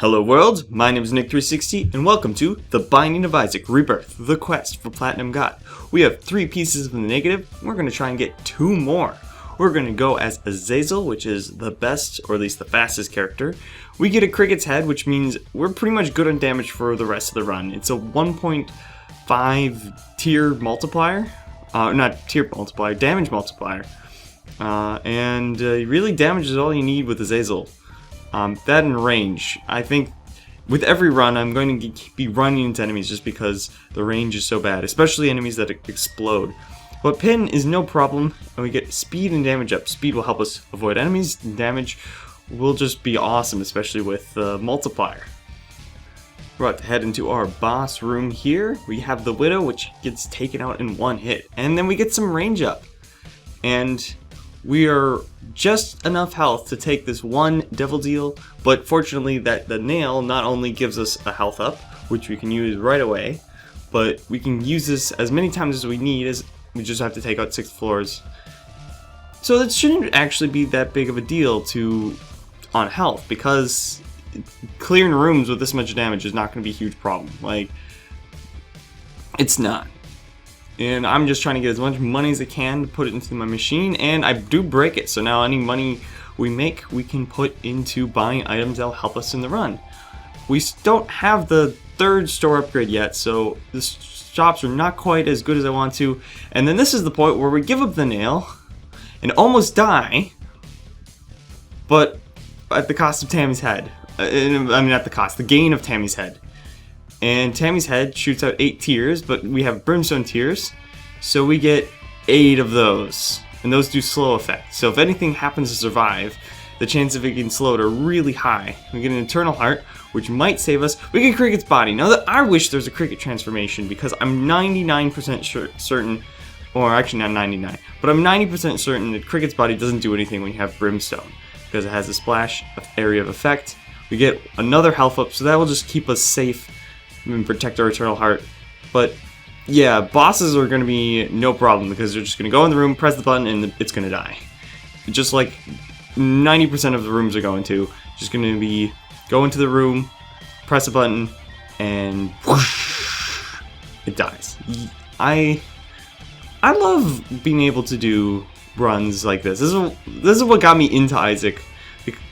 Hello world, my name is Nick360 and welcome to The Binding of Isaac Rebirth, the quest for Platinum God. We have 3 pieces of the negative, and we're going to try and get 2 more. We're going to go as Azazel, which is the best, or at least the fastest character. We get a Cricket's Head, which means we're pretty much good on damage for the rest of the run. It's a 1.5 tier multiplier, not tier multiplier, damage multiplier. And really damage is all you need with Azazel. That in range, I think with every run I'm going to be running into enemies just because the range is so bad, especially enemies that explode. But pin is no problem, and we get speed and damage up. Speed will help us avoid enemies, and damage will just be awesome, especially with the multiplier. We're about to head into our boss room here. We have the Widow, which gets taken out in 1 hit, and then we get some range up. And we are just enough health to take this 1 devil deal, but fortunately that the nail not only gives us a health up, which we can use right away, but we can use this as many times as we need, as we just have to take out 6 floors. So that shouldn't actually be that big of a deal on health, because clearing rooms with this much damage is not going to be a huge problem. Like, it's not. And I'm just trying to get as much money as I can to put it into my machine, and I do break it, so now any money we make, we can put into buying items that'll help us in the run. We don't have the 3rd store upgrade yet, so the shops are not quite as good as I want to. And then this is the point where we give up the nail and almost die, but at the cost of Tammy's head. I mean, not the cost, the gain of Tammy's head. And Tammy's head shoots out 8 tiers, but we have brimstone tiers, so we get 8 of those, and those do slow effect. So if anything happens to survive, the chance of it getting slowed are really high. We get an eternal heart, which might save us. We get Cricket's body. Now that I wish there's a Cricket transformation, because I'm 99% certain, or actually not 99, but I'm 90% certain that Cricket's body doesn't do anything when you have brimstone, because it has a splash area of effect. We get another health up, so that will just keep us safe and protect our eternal heart. But yeah, bosses are going to be no problem, because they're just going to go in the room, press the button, and it's going to die. Just like 90% of the rooms are going to. Just going to be go into the room, press a button, and whoosh, it dies. I love being able to do runs like this. This is what got me into Isaac,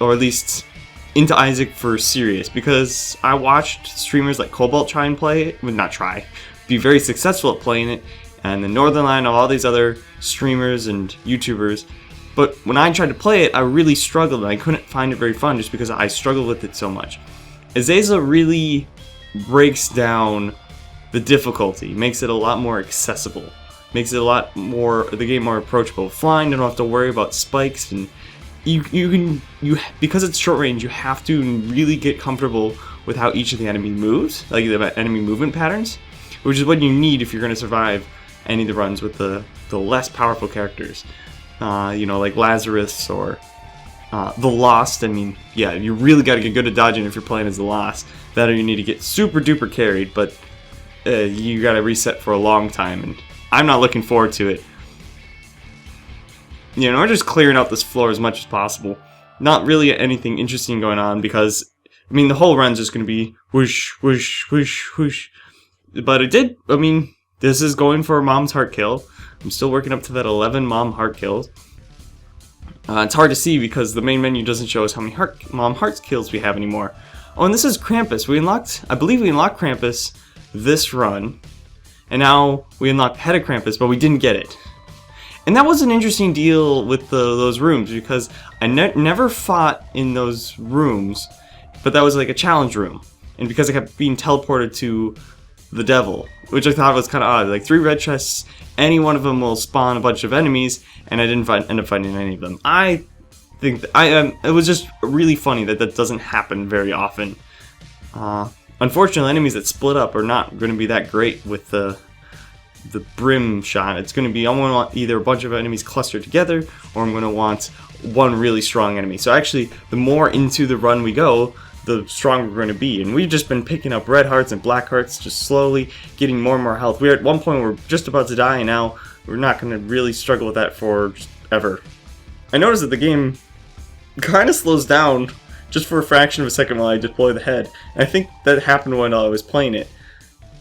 or at least into Isaac for serious, because I watched streamers like Cobalt try and play it, well, not try, be very successful at playing it, and the Northern Line of all these other streamers and YouTubers. But when I tried to play it, I really struggled, and I couldn't find it very fun just because I struggled with it so much. Azazel really breaks down the difficulty, makes it a lot more accessible, makes it a lot more, the game more approachable. Flying, you don't have to worry about spikes, and because it's short range, you have to really get comfortable with how each of the enemy moves, like the enemy movement patterns, which is what you need if you're going to survive any of the runs with the less powerful characters, you know, like Lazarus or the Lost. I mean, yeah, you really got to get good at dodging if you're playing as the Lost. That or you need to get super duper carried, but you got to reset for a long time, and I'm not looking forward to it. You know, we're just clearing out this floor as much as possible. Not really anything interesting going on, because, I mean, the whole run's just going to be whoosh, whoosh, whoosh, whoosh. But this is going for Mom's heart kill. I'm still working up to that 11 Mom heart kills. It's hard to see because the main menu doesn't show us how many Mom heart kills we have anymore. Oh, and this is Krampus. I believe we unlocked Krampus this run. And now we unlocked Head of Krampus, but we didn't get it. And that was an interesting deal with those rooms, because I never fought in those rooms, but that was like a challenge room. And because I kept being teleported to the devil, which I thought was kind of odd. Like 3 red chests, any one of them will spawn a bunch of enemies, and I didn't end up finding any of them. I think that it was just really funny that doesn't happen very often. Unfortunately, enemies that split up are not going to be that great with the brim shot. It's going to be, I'm going to want either a bunch of enemies clustered together, or I'm going to want one really strong enemy. So actually, the more into the run we go, the stronger we're going to be. And we've just been picking up red hearts and black hearts, just slowly getting more and more health. We're at one point where we're just about to die, and now we're not going to really struggle with that for ever. I noticed that the game kind of slows down just for a fraction of a second while I deploy the head. And I think that happened when I was playing it.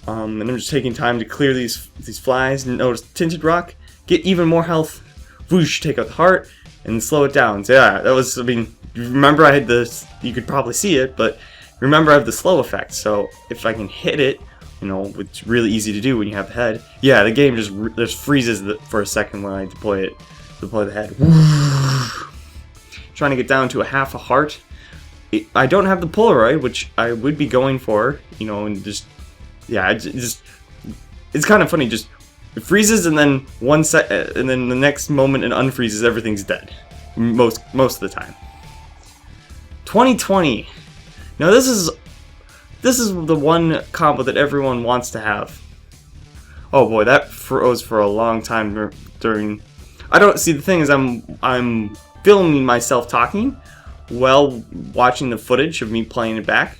And I'm just taking time to clear these flies, and notice Tinted Rock, get even more health, whoosh, take out the heart, and slow it down. So yeah, that was, I mean, remember I had this, you could probably see it, but remember I have the slow effect, so if I can hit it, you know, it's really easy to do when you have the head. Yeah, the game just freezes for a second when I deploy the head. Trying to get down to a half a heart. I don't have the Polaroid, which I would be going for, you know, and just, yeah, it's kind of funny, just it freezes and then and then the next moment it unfreezes, everything's dead. Most of the time. 2020. Now this is the one combo that everyone wants to have. Oh boy, that froze for a long time during. I don't see, the thing is I'm filming myself talking while watching the footage of me playing it back,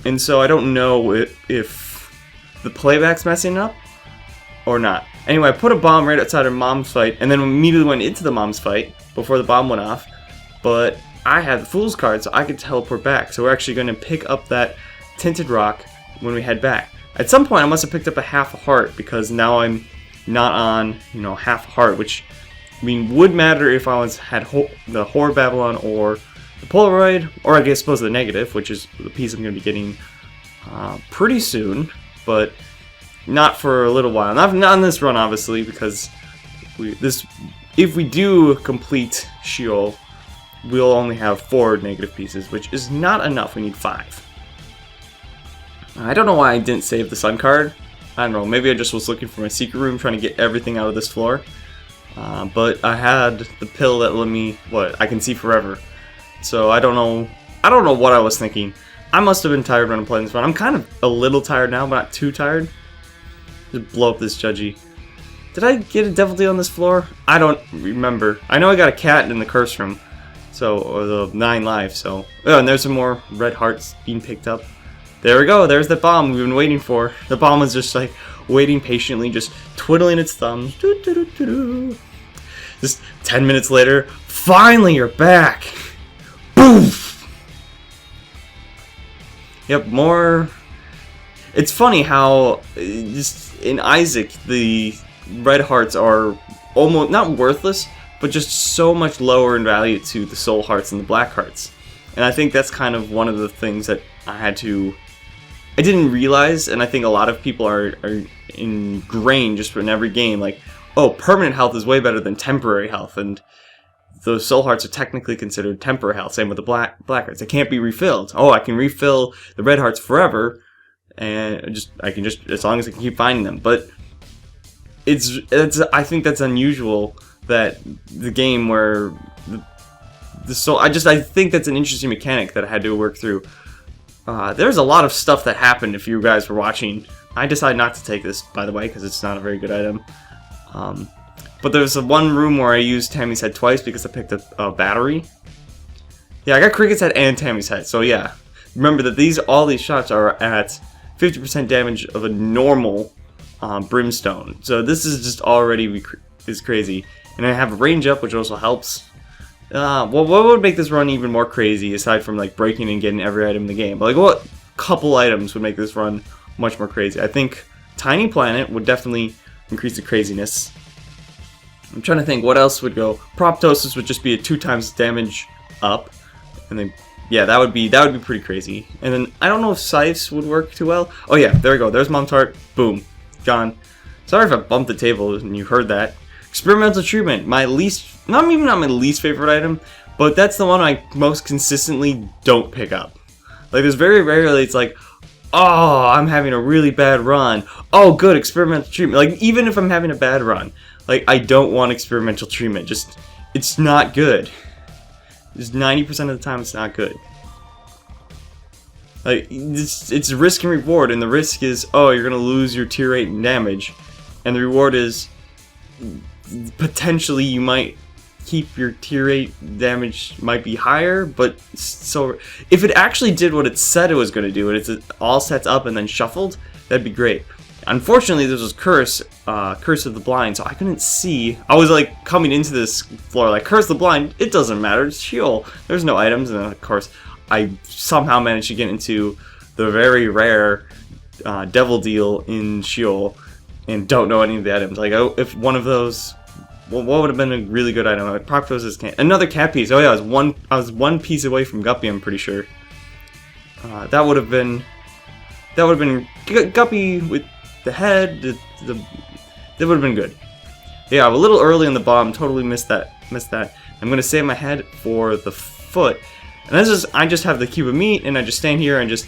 and so I don't know if the playback's messing up or not. Anyway, I put a bomb right outside her mom's fight, and then immediately went into the mom's fight before the bomb went off. But I had the Fool's card, so I could teleport back. So we're actually going to pick up that Tinted Rock when we head back. At some point, I must have picked up a half a heart, because now I'm not on, you know, half a heart, which, I mean, would matter if I had the Horror Babylon or the Polaroid, or I suppose the negative, which is the piece I'm going to be getting pretty soon, but not for a little while. Not on this run, obviously, because if we do complete Sheol, we'll only have 4 negative pieces, which is not enough. We need 5. I don't know why I didn't save the Sun card. I don't know, maybe I just was looking for my secret room, trying to get everything out of this floor. But I had the pill that let me, I can see forever. So I don't know what I was thinking. I must have been tired when I'm playing this run. I'm kind of a little tired now, but not too tired. Just blow up this Judgy. Did I get a Devil Deal on this floor? I don't remember. I know I got a cat in the curse room. Or the 9 lives, so. Oh, and there's some more red hearts being picked up. There we go, there's the bomb we've been waiting for. The bomb was just like waiting patiently, just twiddling its thumbs. Just 10 minutes later, finally you're back! Boof! Yep, more. It's funny how just in Isaac the red hearts are almost not worthless, but just so much lower in value to the soul hearts and the black hearts. And I think that's kind of one of the things that I didn't realize, and I think a lot of people are ingrained just in every game, like, oh, permanent health is way better than temporary health, and those soul hearts are technically considered temporary health. Same with the black hearts. They can't be refilled. Oh, I can refill the red hearts forever, and I can just as long as I can keep finding them. But I think that's unusual that the game where the soul. I think that's an interesting mechanic that I had to work through. There's a lot of stuff that happened if you guys were watching. I decided not to take this, by the way, because it's not a very good item. But there's one room where I used Tammy's head twice because I picked up a battery. Yeah, I got Cricket's head and Tammy's head, so yeah. Remember that all these shots are at 50% damage of a normal brimstone. So this is just already is crazy. And I have a range up, which also helps. Well, what would make this run even more crazy, aside from like breaking and getting every item in the game? Like, what couple items would make this run much more crazy? I think Tiny Planet would definitely increase the craziness. I'm trying to think what else would go. Proptosis would just be a 2 times damage up, and then yeah, that would be pretty crazy. And then I don't know if Scythes would work too well. Oh yeah, there we go. There's Mom's Heart. Boom, gone. Sorry if I bumped the table and you heard that. Experimental Treatment, not my least favorite item, but that's the one I most consistently don't pick up. Like, there's very rarely it's like, oh, I'm having a really bad run. Oh, good, Experimental Treatment. Like, even if I'm having a bad run, like, I don't want Experimental Treatment. Just, it's not good. Just 90% of the time, it's not good. Like, it's risk and reward, and the risk is, oh, you're gonna lose your tier 8 in damage, and the reward is potentially you might keep your tier 8 damage might be higher, but so if it actually did what it said it was going to do, and it's all sets up and then shuffled, that'd be great. Unfortunately, this was Curse of the Blind, so I couldn't see. I was like coming into this floor like, Curse of the Blind, it doesn't matter, it's Sheol. There's no items, and then, of course, I somehow managed to get into the very rare Devil Deal in Sheol, and don't know any of the items. Like, oh, if one of those, well, what would have been a really good item? Like, another cat piece. Oh yeah, I was one piece away from Guppy, I'm pretty sure. That would have been Guppy with the head. That would have been good. Yeah, I'm a little early on the bomb. Totally missed that. I'm gonna save my head for the foot. And this is, I just have the cube of meat, and I just stand here and just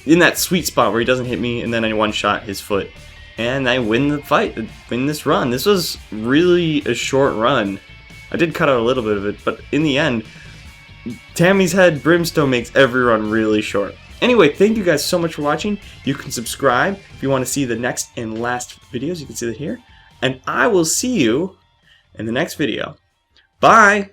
in that sweet spot where he doesn't hit me, and then I one-shot his foot. And I win the fight, win this run. This was really a short run. I did cut out a little bit of it, but in the end, Tammy's Head Brimstone makes every run really short. Anyway, thank you guys so much for watching. You can subscribe if you want to see the next and last videos. You can see that here. And I will see you in the next video. Bye!